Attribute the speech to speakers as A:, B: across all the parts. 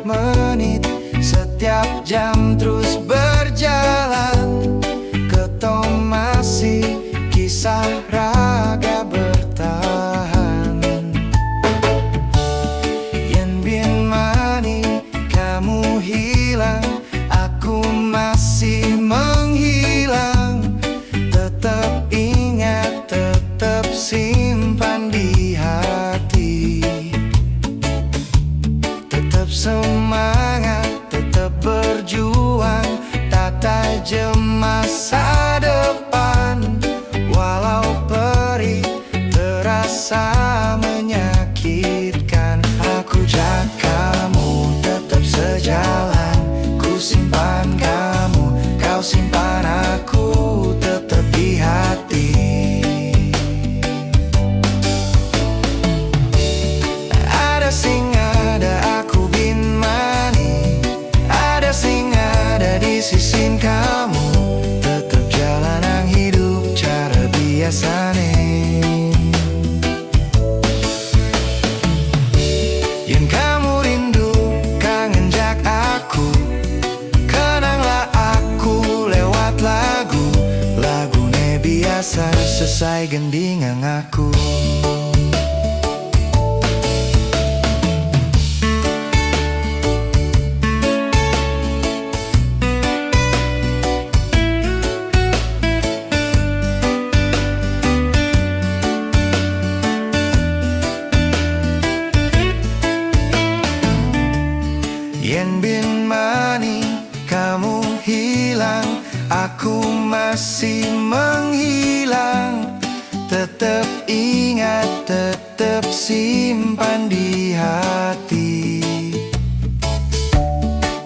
A: menit, setiap jam terus berjalan. Ketong masih kisah raga bertahan. Yen bin mani kamu hilang, aku masih menghilang. Tetap ingat, tetap simpan di hati. Tetap semangat, tetap berjuang, tak tajam masa depan. Walau perih terasa menyakitkan, aku jaga kamu tetap sejalan. Ku simpan kamu, kau simpan aku, tetap di hati. Ada sing ada aku bin mani, ada sing ada di sisi kamu. Tetap jalanan hidup cara biasane. Yang kamu rindu kangen jak aku, kenanglah aku lewat lagu. Lagune biasa selesai gendingan aku. Yen bin mani kamu hilang, aku masih menghilang. Tetap ingat, tetap simpan di hati.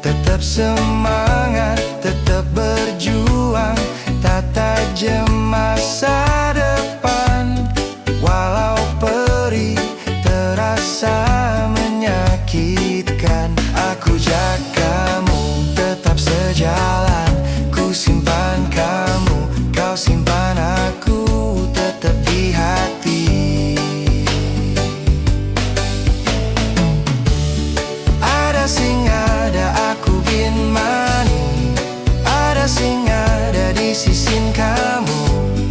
A: Tetap semangat, tetap berjuang, tak tajam masa depan. Walau perih terasa menyakitkan, aku jaga kamu tetap sejalan. Ku simpan kamu, kau simpan aku, tetap di hati. Ada sing ada aku bin mani, ada sing ada di sisi kamu.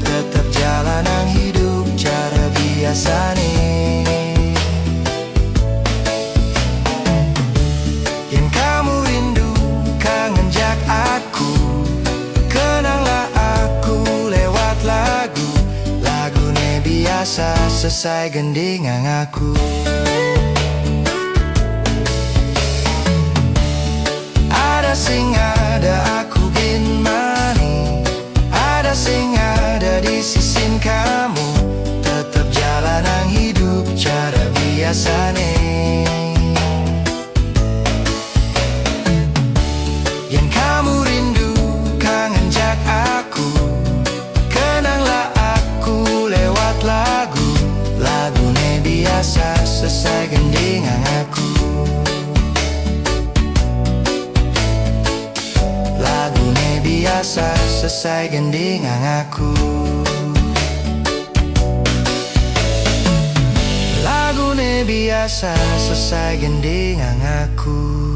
A: Tetap jalanan hidup cara biasa nih. Biasa selesai gendingan aku. Ada sing ada aku bin mani, ada sing ada di sisi kamu. Tetap jalanan hidup cara biasa nih. Yang kamu rindu kangen jak aku, kenanglah aku lewat lagu. Lagune biasa selesai gendingan aku. Lagune biasa selesai gendingan aku. Lagune biasa selesai gendingan aku.